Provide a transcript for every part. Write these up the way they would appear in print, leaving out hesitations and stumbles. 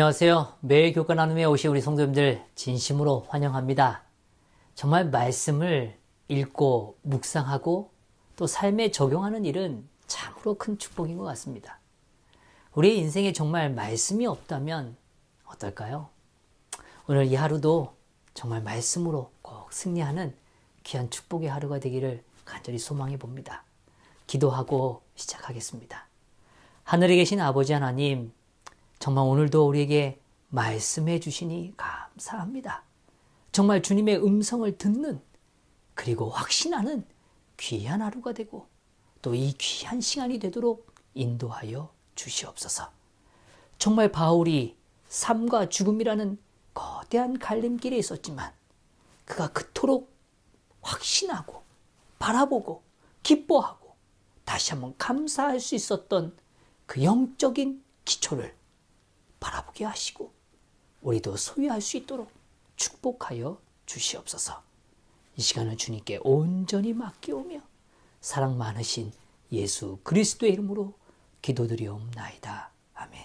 안녕하세요. 매일 교과 나눔에 오신 우리 성도님들 진심으로 환영합니다. 정말 말씀을 읽고 묵상하고 또 삶에 적용하는 일은 참으로 큰 축복인 것 같습니다. 우리의 인생에 정말 말씀이 없다면 어떨까요? 오늘 이 하루도 정말 말씀으로 꼭 승리하는 귀한 축복의 하루가 되기를 간절히 소망해 봅니다. 기도하고 시작하겠습니다. 하늘에 계신 아버지 하나님, 정말 오늘도 우리에게 말씀해 주시니 감사합니다. 정말 주님의 음성을 듣는 그리고 확신하는 귀한 하루가 되고 또 이 귀한 시간이 되도록 인도하여 주시옵소서. 정말 바울이 삶과 죽음이라는 거대한 갈림길에 있었지만 그가 그토록 확신하고 바라보고 기뻐하고 다시 한번 감사할 수 있었던 그 영적인 기초를 바라보게 하시고 우리도 소유할 수 있도록 축복하여 주시옵소서. 이 시간을 주님께 온전히 맡기오며 사랑 많으신 예수 그리스도의 이름으로 기도드리옵나이다. 아멘.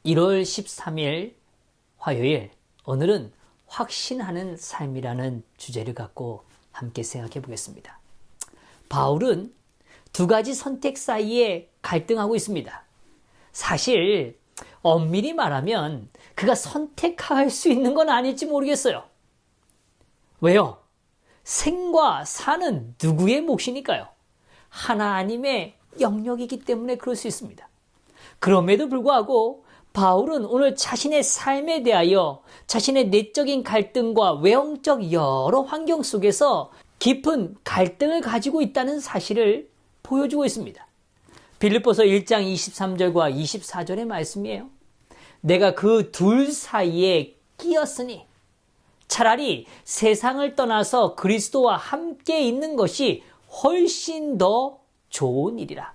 1월 13일 화요일, 오늘은 확신하는 삶이라는 주제를 갖고 함께 생각해 보겠습니다. 바울은 두 가지 선택 사이에 갈등하고 있습니다. 사실 엄밀히 말하면 그가 선택할 수 있는 건 아닐지 모르겠어요. 왜요? 생과 사는 누구의 몫이니까요? 하나님의 영역이기 때문에 그럴 수 있습니다. 그럼에도 불구하고 바울은 오늘 자신의 삶에 대하여 자신의 내적인 갈등과 외형적 여러 환경 속에서 깊은 갈등을 가지고 있다는 사실을 보여주고 있습니다. 빌립보서 1장 23절과 24절의 말씀이에요. 내가 그 둘 사이에 끼었으니 차라리 세상을 떠나서 그리스도와 함께 있는 것이 훨씬 더 좋은 일이라.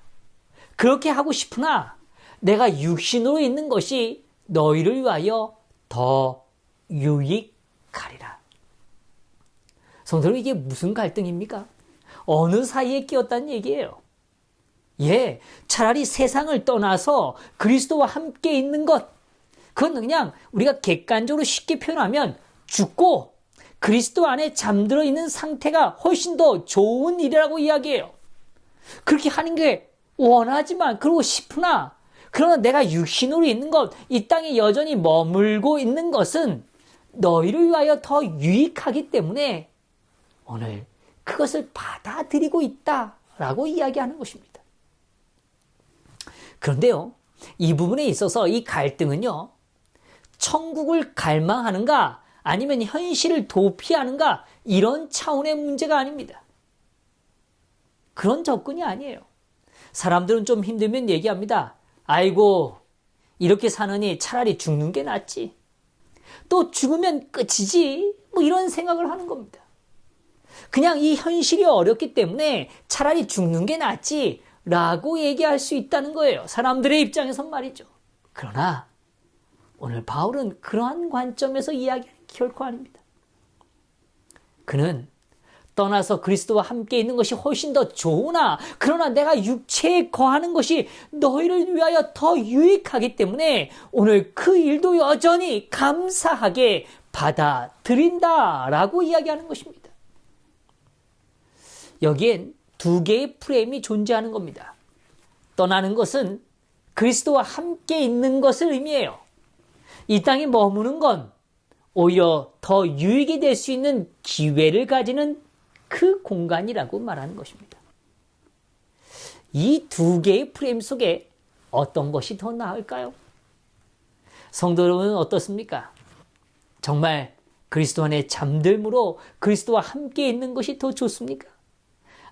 그렇게 하고 싶으나 내가 육신으로 있는 것이 너희를 위하여 더 유익하리라. 성도님, 이게 무슨 갈등입니까? 어느 사이에 끼었다는 얘기예요? 차라리 세상을 떠나서 그리스도와 함께 있는 것, 그건 그냥 우리가 객관적으로 쉽게 표현하면 죽고 그리스도 안에 잠들어 있는 상태가 훨씬 더 좋은 일이라고 이야기해요. 그렇게 하는 게 원하지만 그러고 싶으나 그러나 내가 육신으로 있는 것, 이 땅에 여전히 머물고 있는 것은 너희를 위하여 더 유익하기 때문에 오늘 그것을 받아들이고 있다라고 이야기하는 것입니다. 그런데요, 이 부분에 있어서 이 갈등은요, 천국을 갈망하는가 아니면 현실을 도피하는가 이런 차원의 문제가 아닙니다. 그런 접근이 아니에요. 사람들은 좀 힘들면 얘기합니다. 아이고, 이렇게 사느니 차라리 죽는 게 낫지. 또 죽으면 끝이지. 뭐 이런 생각을 하는 겁니다. 그냥 이 현실이 어렵기 때문에 차라리 죽는 게 낫지 라고 얘기할 수 있다는 거예요. 사람들의 입장에선 말이죠. 그러나 오늘 바울은 그러한 관점에서 이야기하는 게 결코 아닙니다. 그는 떠나서 그리스도와 함께 있는 것이 훨씬 더 좋으나 그러나 내가 육체에 거하는 것이 너희를 위하여 더 유익하기 때문에 오늘 그 일도 여전히 감사하게 받아들인다라고 이야기하는 것입니다. 여기엔 두 개의 프레임이 존재하는 겁니다. 떠나는 것은 그리스도와 함께 있는 것을 의미해요. 이 땅에 머무는 건 오히려 더 유익이 될 수 있는 기회를 가지는 그 공간이라고 말하는 것입니다. 이 두 개의 프레임 속에 어떤 것이 더 나을까요? 성도 여러분은 어떻습니까? 정말 그리스도 안에 잠들므로 그리스도와 함께 있는 것이 더 좋습니까?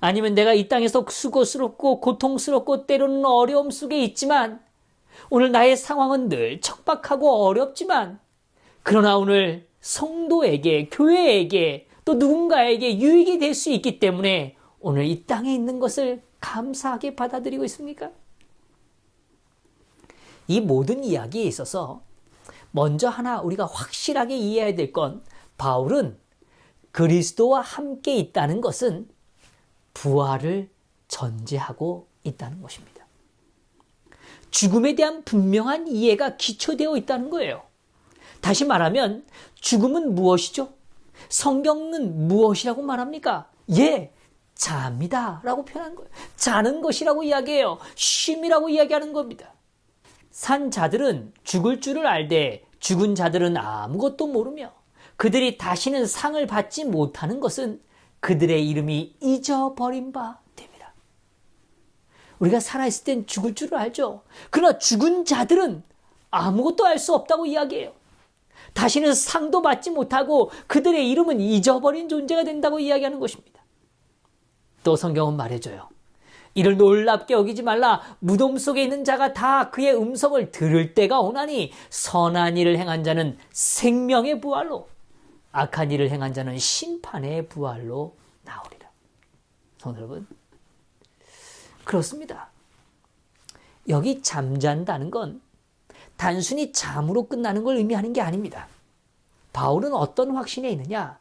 아니면 내가 이 땅에서 수고스럽고 고통스럽고 때로는 어려움 속에 있지만 오늘 나의 상황은 늘 척박하고 어렵지만 그러나 오늘 성도에게, 교회에게 또 누군가에게 유익이 될 수 있기 때문에 오늘 이 땅에 있는 것을 감사하게 받아들이고 있습니까? 이 모든 이야기에 있어서 먼저 하나 우리가 확실하게 이해해야 될 건 바울은 그리스도와 함께 있다는 것은 부활을 전제하고 있다는 것입니다. 죽음에 대한 분명한 이해가 기초되어 있다는 거예요. 다시 말하면 죽음은 무엇이죠? 성경은 무엇이라고 말합니까? 예, 자입니다 라고 표현한 거예요. 자는 것이라고 이야기해요. 쉼이라고 이야기하는 겁니다. 산 자들은 죽을 줄을 알되 죽은 자들은 아무것도 모르며 그들이 다시는 상을 받지 못하는 것은 그들의 이름이 잊어버린 바 됩니다. 우리가 살아있을 땐 죽을 줄을 알죠. 그러나 죽은 자들은 아무것도 알 수 없다고 이야기해요. 다시는 상도 받지 못하고 그들의 이름은 잊어버린 존재가 된다고 이야기하는 것입니다. 또 성경은 말해줘요. 이를 놀랍게 여기지 말라. 무덤 속에 있는 자가 다 그의 음성을 들을 때가 오나니 선한 일을 행한 자는 생명의 부활로 악한 일을 행한 자는 심판의 부활로 나오리라. 성도 여러분, 그렇습니다. 여기 잠잔다는 건 단순히 잠으로 끝나는 걸 의미하는 게 아닙니다. 바울은 어떤 확신에 있느냐?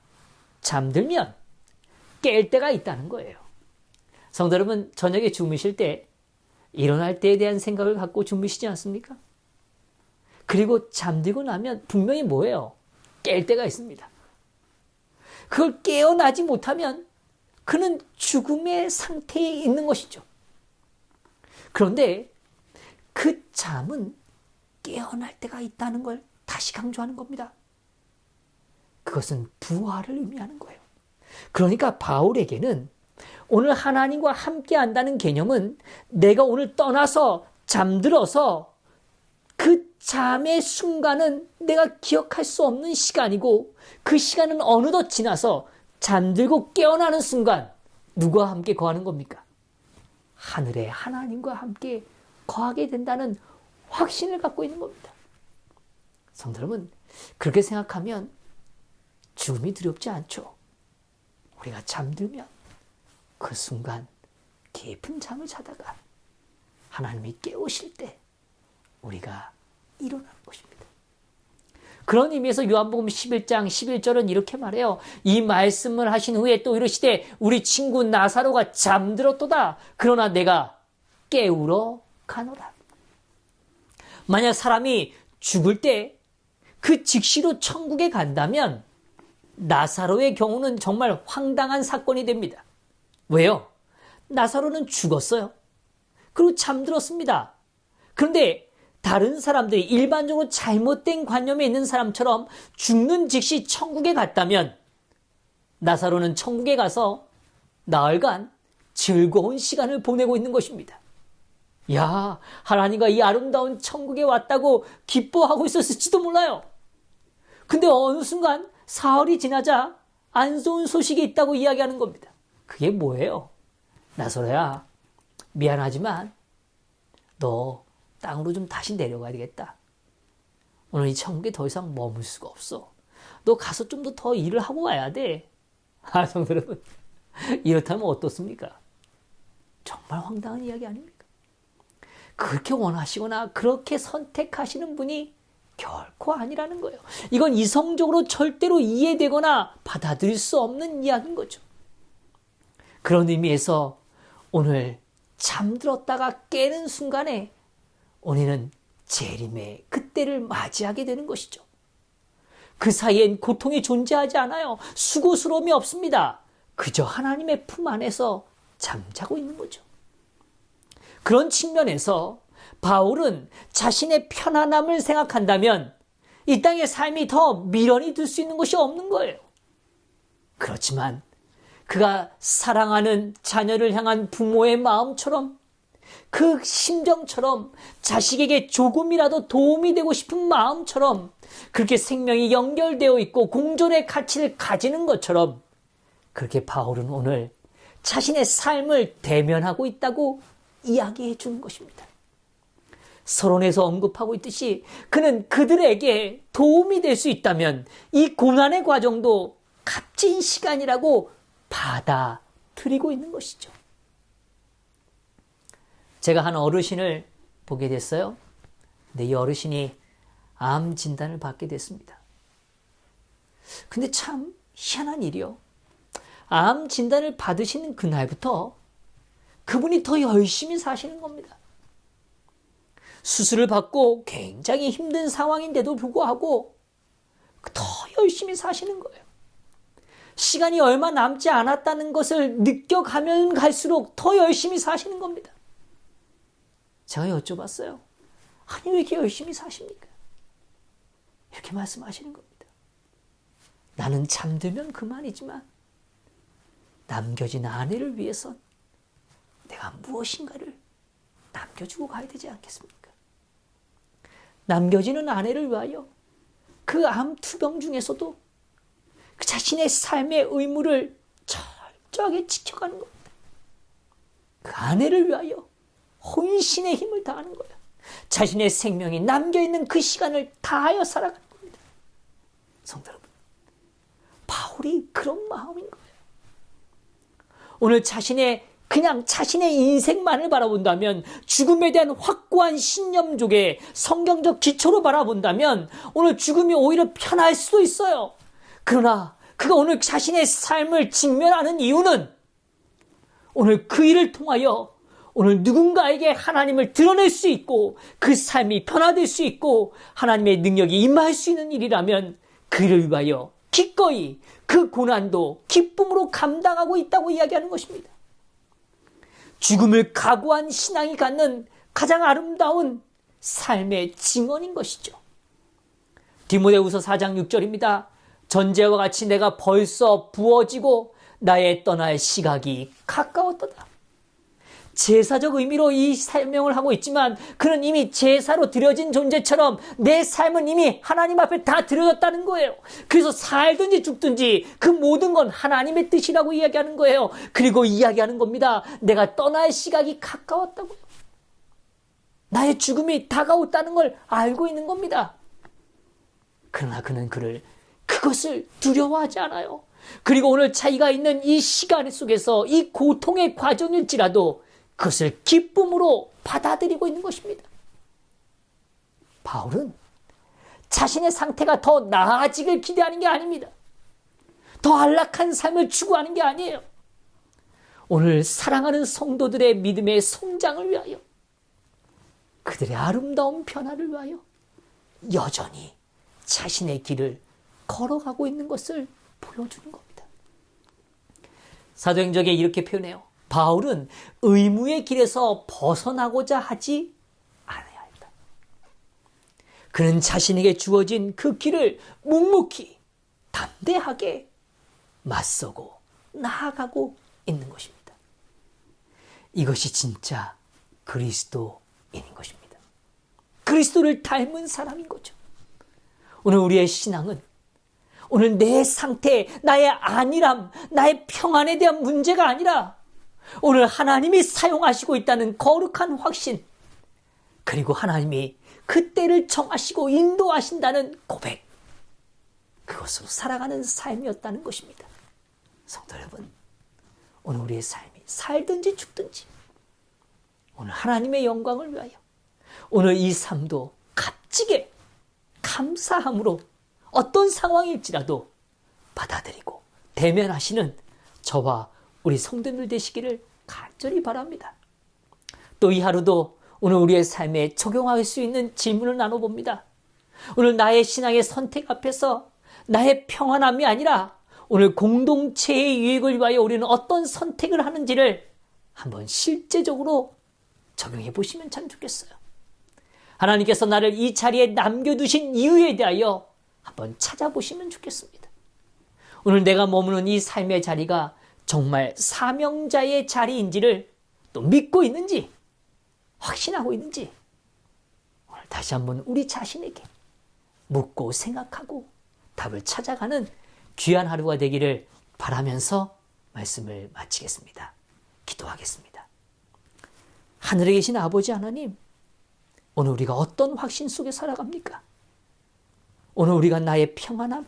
잠들면 깰 때가 있다는 거예요. 성도 여러분, 저녁에 주무실 때 일어날 때에 대한 생각을 갖고 주무시지 않습니까? 그리고 잠들고 나면 분명히 뭐예요? 깰 때가 있습니다. 그걸 깨어나지 못하면 그는 죽음의 상태에 있는 것이죠. 그런데 그 잠은 깨어날 때가 있다는 걸 다시 강조하는 겁니다. 그것은 부활을 의미하는 거예요. 그러니까 바울에게는 오늘 하나님과 함께 한다는 개념은 내가 오늘 떠나서 잠들어서 그 잠의 순간은 내가 기억할 수 없는 시간이고 그 시간은 어느덧 지나서 잠들고 깨어나는 순간 누구와 함께 거하는 겁니까? 하늘의 하나님과 함께 거하게 된다는 확신을 갖고 있는 겁니다. 성도 여러분, 그렇게 생각하면 죽음이 두렵지 않죠. 우리가 잠들면 그 순간 깊은 잠을 자다가 하나님이 깨우실 때 우리가 일어나는 것입니다. 그런 의미에서 요한복음 11장 11절은 이렇게 말해요. 이 말씀을 하신 후에 또 이르시되 우리 친구 나사로가 잠들었도다. 그러나 내가 깨우러 가노라. 만약 사람이 죽을 때 그 즉시로 천국에 간다면 나사로의 경우는 정말 황당한 사건이 됩니다. 왜요? 나사로는 죽었어요. 그리고 잠들었습니다. 그런데 다른 사람들이 일반적으로 잘못된 관념에 있는 사람처럼 죽는 즉시 천국에 갔다면 나사로는 천국에 가서 나흘간 즐거운 시간을 보내고 있는 것입니다. 야, 하나님과 이 아름다운 천국에 왔다고 기뻐하고 있었을지도 몰라요. 근데 어느 순간 사흘이 지나자 안 좋은 소식이 있다고 이야기하는 겁니다. 그게 뭐예요? 나사로야, 미안하지만 너 땅으로 좀 다시 내려가야 되겠다. 오늘 이 천국에 더 이상 머물 수가 없어. 너 가서 좀 더 일을 하고 와야 돼. 아, 성도 여러분, 이렇다면 어떻습니까? 정말 황당한 이야기 아닙니까? 그렇게 원하시거나 그렇게 선택하시는 분이 결코 아니라는 거예요. 이건 이성적으로 절대로 이해되거나 받아들일 수 없는 이야기인 거죠. 그런 의미에서 오늘 잠들었다가 깨는 순간에 우리는 재림의 그때를 맞이하게 되는 것이죠. 그 사이엔 고통이 존재하지 않아요. 수고스러움이 없습니다. 그저 하나님의 품 안에서 잠자고 있는 거죠. 그런 측면에서 바울은 자신의 편안함을 생각한다면 이 땅의 삶이 더 미련이 들 수 있는 것이 없는 거예요. 그렇지만 그가 사랑하는 자녀를 향한 부모의 마음처럼 그 심정처럼 자식에게 조금이라도 도움이 되고 싶은 마음처럼 그렇게 생명이 연결되어 있고 공존의 가치를 가지는 것처럼 그렇게 바울은 오늘 자신의 삶을 대면하고 있다고 이야기해 주는 것입니다. 서론에서 언급하고 있듯이 그는 그들에게 도움이 될 수 있다면 이 고난의 과정도 값진 시간이라고 받아들이고 있는 것이죠. 제가 한 어르신을 보게 됐어요. 근데 이 어르신이 암 진단을 받게 됐습니다. 근데 참 희한한 일이요. 암 진단을 받으시는 그날부터 그분이 더 열심히 사시는 겁니다. 수술을 받고 굉장히 힘든 상황인데도 불구하고 더 열심히 사시는 거예요. 시간이 얼마 남지 않았다는 것을 느껴가면 갈수록 더 열심히 사시는 겁니다. 제가 여쭤봤어요. 아니, 왜 이렇게 열심히 사십니까? 이렇게 말씀하시는 겁니다. 나는 잠들면 그만이지만 남겨진 아내를 위해선 내가 무엇인가를 남겨주고 가야 되지 않겠습니까? 남겨지는 아내를 위하여 그 암투병 중에서도 그 자신의 삶의 의무를 철저하게 지켜가는 겁니다. 그 아내를 위하여 혼신의 힘을 다하는 거예요. 자신의 생명이 남겨있는 그 시간을 다하여 살아가는 겁니다. 성도 여러분, 바울이 그런 마음인 거예요. 오늘 그냥 자신의 인생만을 바라본다면, 죽음에 대한 확고한 신념족의 성경적 기초로 바라본다면 오늘 죽음이 오히려 편할 수도 있어요. 그러나 그가 오늘 자신의 삶을 직면하는 이유는 오늘 그 일을 통하여 오늘 누군가에게 하나님을 드러낼 수 있고 그 삶이 변화될 수 있고 하나님의 능력이 임할 수 있는 일이라면 그를 위하여 기꺼이 그 고난도 기쁨으로 감당하고 있다고 이야기하는 것입니다. 죽음을 각오한 신앙이 갖는 가장 아름다운 삶의 증언인 것이죠. 디모데후서 4장 6절입니다. 전제와 같이 내가 벌써 부어지고 나의 떠날 시각이 가까웠도다. 제사적 의미로 이 설명을 하고 있지만 그는 이미 제사로 드려진 존재처럼 내 삶은 이미 하나님 앞에 다 드려졌다는 거예요. 그래서 살든지 죽든지 그 모든 건 하나님의 뜻이라고 이야기하는 거예요. 그리고 이야기하는 겁니다. 내가 떠날 시각이 가까웠다고요. 나의 죽음이 다가왔다는 걸 알고 있는 겁니다. 그러나 그는 그것을 두려워하지 않아요. 그리고 오늘 자기가 있는 이 시간 속에서 이 고통의 과정일지라도 그것을 기쁨으로 받아들이고 있는 것입니다. 바울은 자신의 상태가 더 나아지길 기대하는 게 아닙니다. 더 안락한 삶을 추구하는 게 아니에요. 오늘 사랑하는 성도들의 믿음의 성장을 위하여, 그들의 아름다운 변화를 위하여 여전히 자신의 길을 걸어가고 있는 것을 보여주는 겁니다. 사도행전에 이렇게 표현해요. 바울은 의무의 길에서 벗어나고자 하지 않아야 했다. 그는 자신에게 주어진 그 길을 묵묵히 담대하게 맞서고 나아가고 있는 것입니다. 이것이 진짜 그리스도인인 것입니다. 그리스도를 닮은 사람인 거죠. 오늘 우리의 신앙은 오늘 내 상태, 나의 안일함, 나의 평안에 대한 문제가 아니라 오늘 하나님이 사용하시고 있다는 거룩한 확신, 그리고 하나님이 그 때를 정하시고 인도하신다는 고백, 그것으로 살아가는 삶이었다는 것입니다. 성도 여러분, 오늘 우리의 삶이 살든지 죽든지 오늘 하나님의 영광을 위하여 오늘 이 삶도 값지게 감사함으로 어떤 상황일지라도 받아들이고 대면하시는 저와 우리 성도들 되시기를 간절히 바랍니다. 또 이 하루도 오늘 우리의 삶에 적용할 수 있는 질문을 나눠봅니다. 오늘 나의 신앙의 선택 앞에서 나의 평안함이 아니라 오늘 공동체의 유익을 위하여 우리는 어떤 선택을 하는지를 한번 실제적으로 적용해 보시면 참 좋겠어요. 하나님께서 나를 이 자리에 남겨두신 이유에 대하여 한번 찾아보시면 좋겠습니다. 오늘 내가 머무는 이 삶의 자리가 정말 사명자의 자리인지를 또 믿고 있는지, 확신하고 있는지 오늘 다시 한번 우리 자신에게 묻고 생각하고 답을 찾아가는 귀한 하루가 되기를 바라면서 말씀을 마치겠습니다. 기도하겠습니다. 하늘에 계신 아버지 하나님, 오늘 우리가 어떤 확신 속에 살아갑니까? 오늘 우리가 나의 평안함,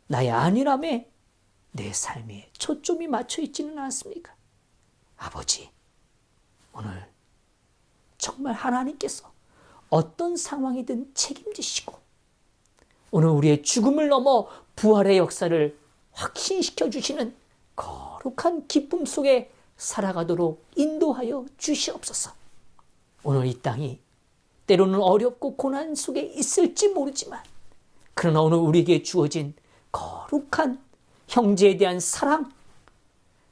나의 안일함에 내 삶에 초점이 맞춰 있지는 않습니까? 아버지, 오늘 정말 하나님께서 어떤 상황이든 책임지시고 오늘 우리의 죽음을 넘어 부활의 역사를 확신시켜 주시는 거룩한 기쁨 속에 살아가도록 인도하여 주시옵소서. 오늘 이 땅이 때로는 어렵고 고난 속에 있을지 모르지만 그러나 오늘 우리에게 주어진 거룩한 형제에 대한 사랑,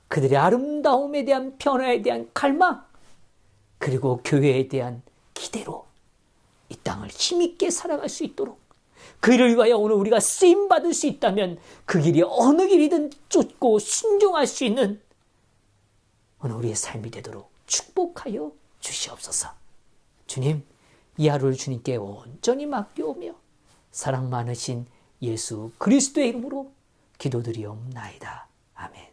그들의 아름다움에 대한 변화에 대한 갈망, 그리고 교회에 대한 기대로 이 땅을 힘있게 살아갈 수 있도록 그 일을 위하여 오늘 우리가 쓰임받을 수 있다면 그 길이 어느 길이든 쫓고 순종할 수 있는 오늘 우리의 삶이 되도록 축복하여 주시옵소서. 주님, 이 하루를 주님께 온전히 맡겨오며 사랑 많으신 예수 그리스도의 이름으로 기도드리옵나이다. 아멘.